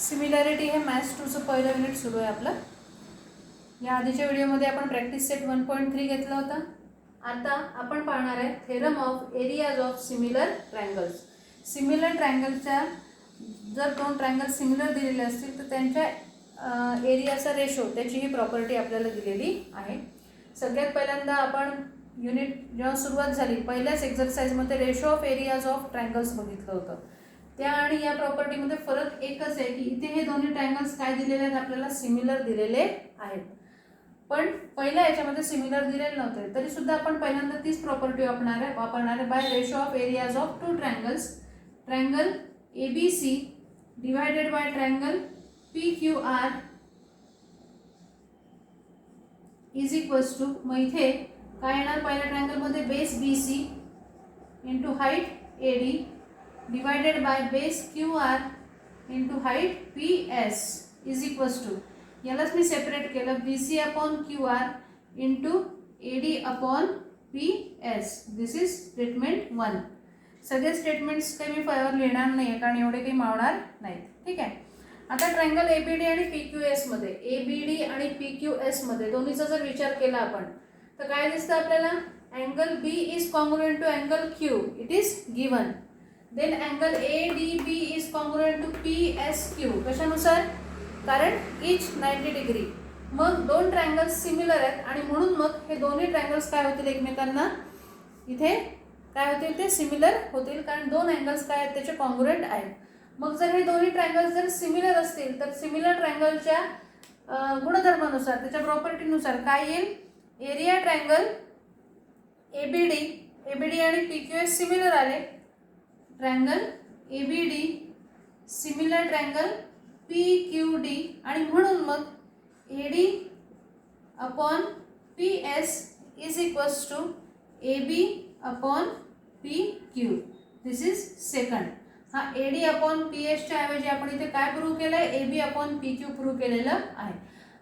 Similarity हे maths 2चं पहिलं unit सुरू आहे आपलं. या आधीच्या व्हिडिओमध्ये आपण प्रॅक्टिस सेट 1.3 घेतला होता. आता आपण पाहणार आहे theorem of areas of similar triangles. Similar ट्रायंगलच्या जर दोन ट्रायंगल सिमिलर दिलेले असतील तर त्यांच्या एरियाचा रेशो त्याची ही प्रॉपर्टी आपल्याला दिलेली आहे. सगळ्यात पहिल्यांदा आपण युनिट जेव्हा सुरुवात झाली पहिल्याच एक्झरसाइजमध्ये ratio of areas of triangles बघितलं होतं. त्या आणि या प्रॉपर्टीमध्ये फरक एकच आहे की इथे हे दोन्ही ट्रायंगल्स काय दिलेले आहेत आपल्याला सिमिलर दिलेले आहेत. पण पहिल्या याच्यामध्ये सिमिलर दिलेले नव्हते तरी सुद्धा आपण पहिल्यांदा तीच प्रॉपर्टी वापरणार आहे by ratio of areas of two triangles. Triangle ABC divided by triangle PQR is equals to, मग इथे काय येणार पहिल्या ट्रायंगलमध्ये base BC into height AD divided by base QR into height PS is equals to, यालाच मी separate केलं BC upon QR into AD upon PS. This is statement 1. सगळे स्टेटमेंट्स काही मी फायवर लिहिणार नाही आहे कारण एवढे काही मावणार नाहीत. ठीक आहे. आता ट्रायंगल ABD आणि PQS मध्ये ABD आणि PQS मध्ये दोन्हीचा जर विचार केला आपण तर काय दिसतं आपल्याला, angle B is congruent to angle Q, it is given. Then angle ADB is congruent to PSQ. कशानुसार, कारण इच 90 डिग्री. मग दोन ट्रायंगल्स सिमिलर आहेत आणि म्हणून मग हे दोन्ही ट्रायंगल्स काय होतील एकमेकांना, इथे काय होतील ते सिमिलर होतील कारण दोन अँगल्स काय आहेत त्याचे कॉन्ग्रुएंट आहेत. मग जर हे दोन्ही ट्रायंगल्स जर सिमिलर असतील तर सिमिलर ट्रायंगलच्या गुणधर्मानुसार त्याच्या प्रॉपर्टीनुसार काय येईल, एरिया ट्रायंगल ABD आणि PQS सिमिलर आले, triangle ABD similar triangle PQD आणि म्हणून मग AD upon PS is equals to AB upon PQ. This is second. हा AD अपॉन PS च्या ऐवजी आपण इथे काय प्रूव्ह केलंय, AB अपॉन PQ प्रूव्ह केलेलं आहे.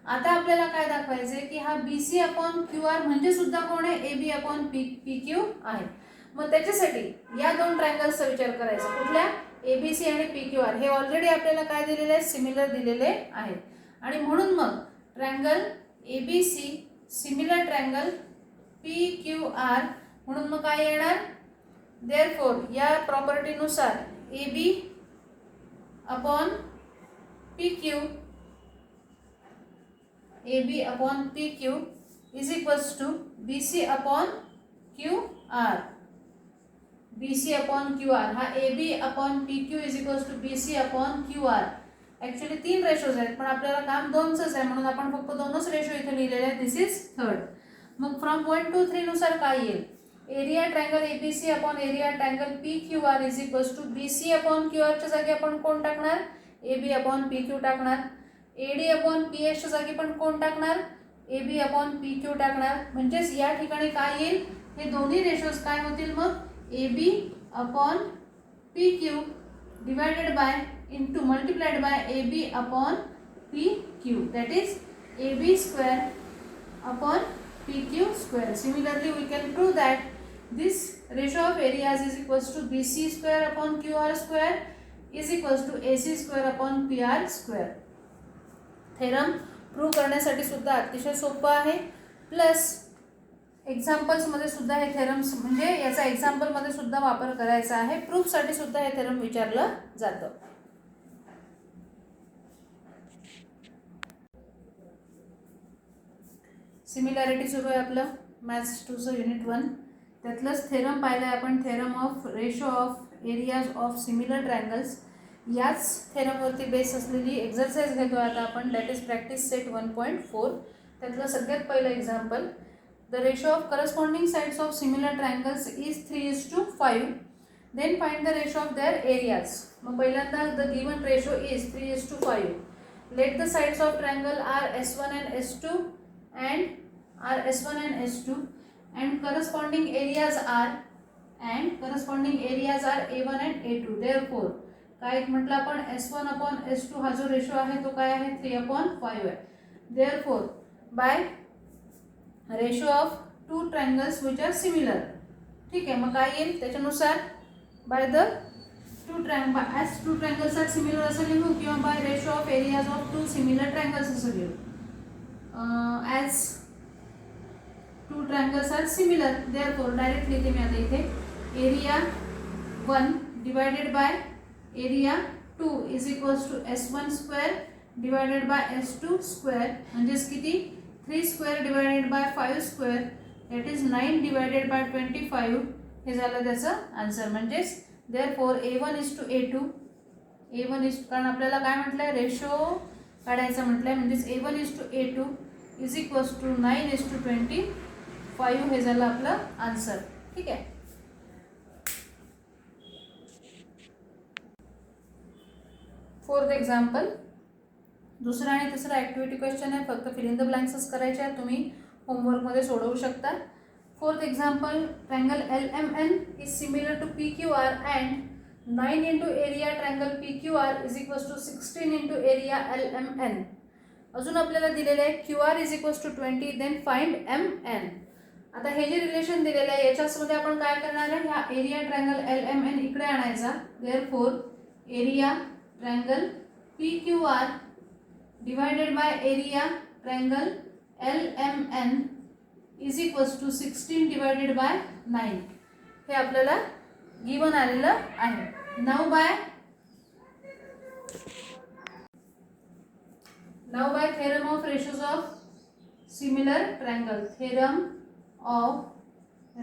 आता आपल्याला काय दाखवायचंय की हा BC अपॉन QR म्हणजे सुद्धा कोण आहे, AB अपॉन PQ आहे. मग त्याच्यासाठी या दोन ट्रायंगल्सचा विचार करायचा, कुठल्या, ABC आणि PQR. हे ऑलरेडी आपल्याला काय दिलेले आहेत, सिमिलर दिलेले आहेत आणि म्हणून मग triangle ABC similar triangle PQR म्हणून मग काय येणार, देअरफॉर या प्रॉपर्टीनुसार AB upon PQ is equals to BC upon QR. BC upon QR हा AB upon PQ is equals to BC upon QR. Actually तीन रेशोज आहेत पण आपल्याला काम दोनच आहे म्हणून आपण फक्त दोनच रेशो इथे लिहिलेले आहेत. This is third. मग फ्रॉम 1 to 3 नुसार काय येईल, area triangle ABC upon area triangle PQR is equals to BC upon QR च्या जागी आपण कोण टाकणार, AB अपॉन PQ टाकणार. AD अपॉन PS च्या जागी पण कोण टाकणार, AB अपॉन PQ टाकणार. म्हणजेच या ठिकाणी काय येईल, हे दोन्ही रेशोज काय होतील मग, AB upon PQ divided by into multiplied by AB upon PQ, that is AB square upon PQ square. Similarly, we can prove that this ratio of areas is equals to BC square upon QR square is equals to AC square upon PR square. Theorem prove करण्यासाठी सुद्धा अतिशय सोपं आहे. Plus एक्झाम्पल्समध्ये सुद्धा हे theorems म्हणजे याचा एक्झाम्पलमध्ये सुद्धा वापर करायचा आहे. प्रूफसाठी सुद्धा हे थेरम विचारलं जातं. सिमिलॅरिटी सुरू आहे आपलं मॅथ्स 2चं युनिट 1. त्यातलंच थेरम पाहिलं आहे आपण, theorem of ratio of areas of similar triangles. याच थेरमवरती बेस असलेली एक्झरसाइज घेतो आता आपण, दॅट इज प्रॅक्टिस सेट 1.4. त्यातलं सगळ्यात पहिलं example, the ratio of corresponding sides of similar triangles is 3:5. Then find the ratio of their areas. मग पहिल्यांदा the given ratio is 3:5. Let the sides of triangle are S1 and S2 and are S1 and S2 and corresponding areas are A1 and A2. therefore काय म्हटलं आपण, S1 upon S2 हा जो ratio आहे तो काय आहे, 3/5 आहे. therefore bye ratio of two triangles which are similar. ठीक आहे. मग काय येईल त्याच्यानुसार, by the as two triangles are similar असं लिहू किंवा by ratio of areas of two similar triangles असं लिहू. As two triangles are similar, therefore directly लिहिते मी आता इथे area 1 divided by area 2 is equals to S1 square divided by S2 square म्हणजेच किती 3 square divided by 5 square that is 9 divided by 25 हे झालं त्याचं आन्सर. म्हणजेच therefore A1 is to A2 कारण आपल्याला काय म्हटलंय रेशो काढायचा म्हटलंय म्हणजेच A1 is to A2 is equals to 9 is to 25 हे झालं आपलं आन्सर. ठीक आहे. फोर्थ एक्झाम्पल दुसरा आणि तिसरा ॲक्टिव्हिटी क्वेश्चन आहे, फक्त फिल इन द ब्लँक्सच करायचे आहे, तुम्ही होमवर्कमध्ये सोडवू शकता. Fourth example triangle LMN is similar to PQR and 9 into area triangle PQR is equals to 16 into area LMN. अजून आपल्याला दिलेलं आहे QR is equals to 20 then find MN. आता हे जे रिलेशन दिलेलं आहे याच्यामध्ये आपण काय करणार आहे, ह्या एरिया ट्रायंगल LMN इकडे आणायचा. Therefore area triangle PQR divided by area triangle LMN is equals to 16 divided by 9 हे आपल्याला गिवन आलेलं आहे. Now by theorem of ratios of similar triangle, theorem of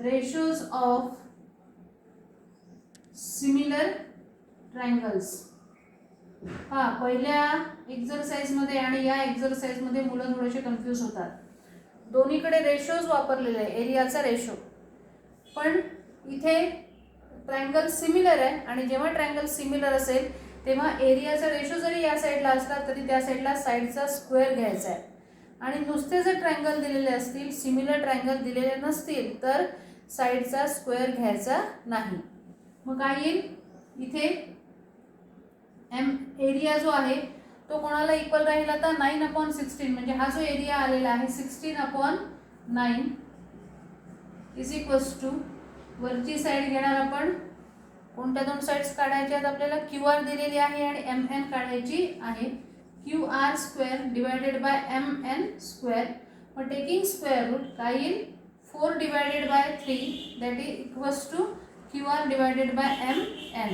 ratios of similar triangles. हा पहिल्या एक्झरसाइजमध्ये आणि या एक्झरसाइजमध्ये मुलं थोडेसे कन्फ्यूज होतात. दोन्हीकडे रेशोज वापरलेले आहे, एरियाचा रेशो, पण इथे ट्रायंगल सिमिलर आहे आणि जेव्हा ट्रायंगल सिमिलर असेल तेव्हा एरियाचा रेशो जरी या साईडला असला तरी त्या साईडला साईडचा स्क्वेअर घ्यायचा आहे. आणि नुसते जर ट्रायंगल दिलेले असतील, सिमिलर ट्रायंगल दिलेले नसतील तर साईडचा स्क्वेअर घ्यायचा नाही. मग काय येईल इथे एरिया जो आहे तो कोणाला इक्वल राहील आता 9/16 म्हणजे हा जो एरिया आलेला आहे 16/9 इज इक्वल्स टू वरची साईड घेणार आपण. कोणत्या दोन साईड्स काढायच्या आहेत आपल्याला, QR दिलेली आहे आणि MN काढायची आहे. QR square divided by MN square. मग टेकिंग स्क्वेअर रूट काय येईल 4 divided by 3 that is equals to QR divided by MN.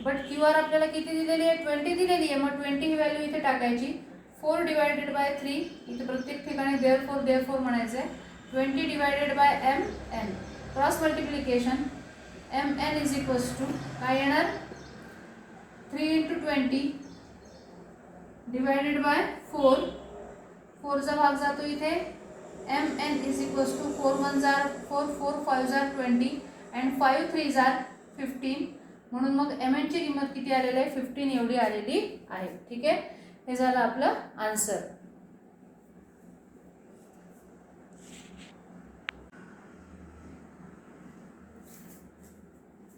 But QR आपल्याला किती दिलेली आहे 20 दिलेली आहे. मग 20 ही व्हॅल्यू इथे टाकायची. 4 डिवायडेड बाय 3 इथे प्रत्येक ठिकाणी देअरफॉर म्हणायचं आहे. 20 divided by MN cross multiplication MN is equals to काय येणार 3 इंटू 20 डिवायडेड बाय 4. 4चा भाग जातो इथे. MN इज इक्वल्स टू 4 1 जार 4 4 5 जार 20 अँड 5 3 जार 15. म्हणून मग MN ची किंमत किती आलेली आहे 15 एवढी आलेली आहे. ठीक आहे, हे झालं आपलं आन्सर.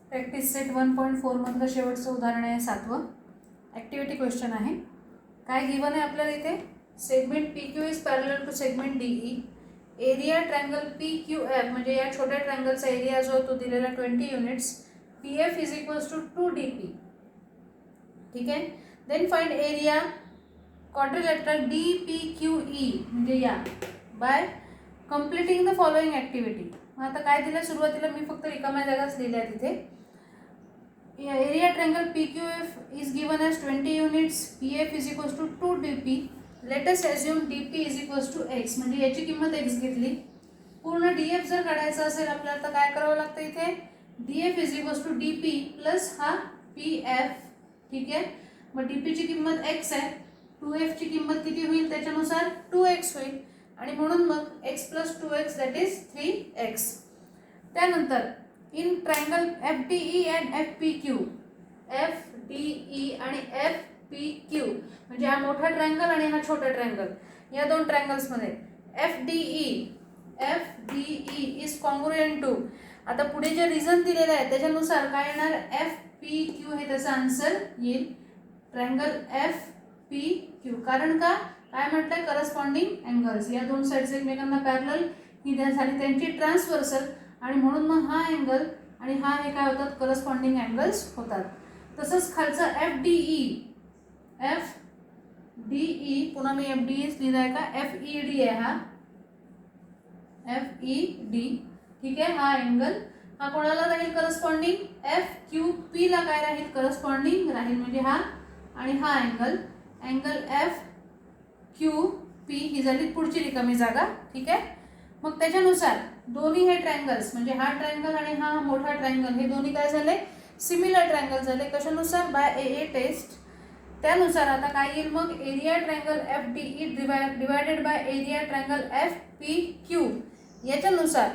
प्रॅक्टिस सेट 1.4 मधलं शेवटचं उदाहरण आहे 7वं. ॲक्टिव्हिटी क्वेश्चन आहे. काय गिवन आहे आपल्याला इथे, segment PQ is parallel to segment DE. Area triangle PQF म्हणजे या छोट्या ट्रायंगलचा एरिया जो तो दिलेला 20 units. PF is equals to 2DP. ठीक आहे. Then find area quadrilateral DPQE म्हणजे या by completing the following activity. मग आता काय दिलं सुरुवातीला मी फक्त रिकाम्या जागाच लिहिल्या तिथे. Area triangle PQF is given as 20 units. PF is equals to 2DP. Let us assume DP is equals to X म्हणजे याची किंमत X घेतली. पूर्ण DF जर काढायचं असेल आपल्याला तर काय करावं लागतं इथे DF is equals to DP plus हा PF. ठीक आहे. मग DP ची किंमत X आहे. 2F ची किंमत किती होईल त्याच्यानुसार 2X होईल आणि म्हणून मग X plus 2X that is 3X. त्यानंतर in triangle FDE and FPQ. FDE आणि FPQ म्हणजे हा मोठा ट्रायंगल आणि हा छोटा ट्रायंगल, या दोन ट्रायंगल्समध्ये FDE इज कॉन्ग्रुएंट टू. आता पुढे जे रिझन दिलेलं आहे त्याच्यानुसार काय येणार FPQ हे त्याचा आन्सर येईल ट्रायंगल FPQ. कारण का काय म्हटलंय करस्पॉन्डिंग अँगल्स, या दोन साइड्स एकमेकांना पॅरलल ही झाली त्यांची ट्रान्सव्हर्सल आणि म्हणून मग हा अँगल आणि हा हे काय होतात करस्पॉन्डिंग अँगल्स होतात. तसंच खालचा एफ डी ई पुन्हा मी एफ डी ई लिहिलाय का, एफ ई डी आहे हा, एफ ई डी, ठीक आहे. हा अँगल हा कोणाला राहील करस्पॉन्डिंग, एफ क्यू पी ला काय राहील करस्पॉन्डिंग राहील, म्हणजे हा आणि हा अँगल एफ क्यू पी ही झाली पुढची रिकामी जागा, ठीक आहे. मग त्याच्यानुसार दोन्ही हे ट्रायंगल्स म्हणजे हा ट्रायंगल आणि हा मोठा ट्रायंगल हे दोन्ही काय झाले, सिमिलर ट्रायंगल झाले. कशानुसार, बाय ए टेस्ट. त्यानुसार आता काय येईल मग, area triangle F D E divided by area triangle F P Q. याच्यानुसार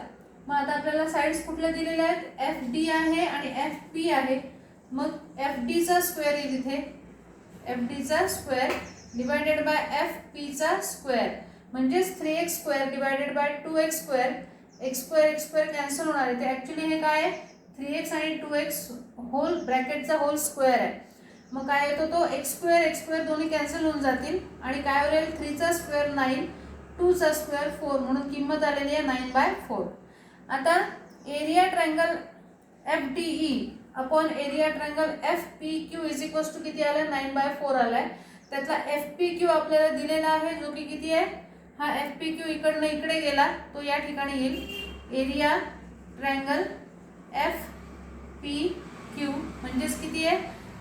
मग आता आपल्याला साइड्स कुठल्या दिलेल्या आहेत, एफ डी आहे आणि एफ पी आहे. मग एफ डी चा स्क्वेअर येईल इथे, एफ डी चा square divided bye F P चा स्क्वेअर, म्हणजेच 3x square divided bye 2x square. X square cancel होणार आहे. ते ॲक्च्युली हे काय आहे, 3x आणि 2x होल ब्रॅकेटचा होल स्क्वेअर आहे. मग काय येतो तो एक्स स्क्वेअर दोन्ही कॅन्सल होऊन जातील आणि काय होईल, 3 चा स्क्वेअर 9, 2 चा स्क्वेअर 4, म्हणून किंमत आलेली आहे 9/4. आता area triangle F D E upon area triangle F P Q is equals to किती आलाय, 9/4 आलाय. त्यातला एफ पी क्यू आपल्याला दिलेला आहे जो की किती आहे, हा एफ पी क्यू इकडनं इकडे गेला तो या ठिकाणी येईल. Area triangle F P Q म्हणजेच किती आहे,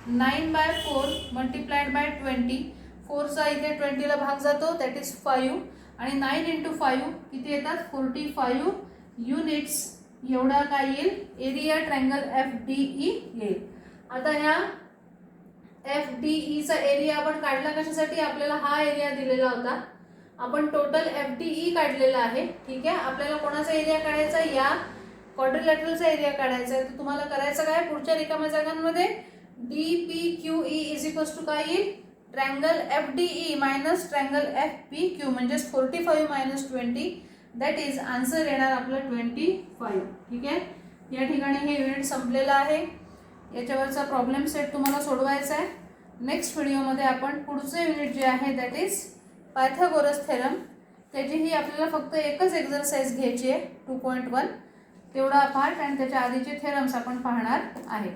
9/4 मल्टिप्लाइड बाय 20. 4 चा इथे 20 ला भाग जातो, दॅट इज 5, आणि 9 × 5 किती येतात, 45 युनिट्स. एवढा काय येईल, area triangle F D E येईल. आता ह्या एफ डी ई चा एरिया आपण काढला कशासाठी, आपल्याला हा एरिया दिलेला होता, आपण टोटल एफ डी ई काढलेला आहे, ठीक आहे. आपल्याला कोणाचा एरिया काढायचा, या क्वाड्रिलॅटरलचा एरिया काढायचा आहे. तर तुम्हाला करायचं काय, पुढच्या रिकाम्या जागांमध्ये D P Q E is equals to काय येईल, triangle F D E minus triangle F P Q, म्हणजेच 45 - 20, दॅट इज आन्सर येणार आपलं 25, ठीक आहे. या ठिकाणी हे युनिट संपलेलं आहे. याच्यावरचा प्रॉब्लेम सेट तुम्हाला सोडवायचा आहे. नेक्स्ट व्हिडिओमध्ये आपण पुढचे युनिट जे आहे दॅट इज पायथागोरस थेरम, त्याचीही आपल्याला फक्त एकच एक्झरसाइज घ्यायची आहे 2.1 तेवढा पार्ट, आणि त्याच्या आधीचे थेरम्स आपण पाहणार आहे.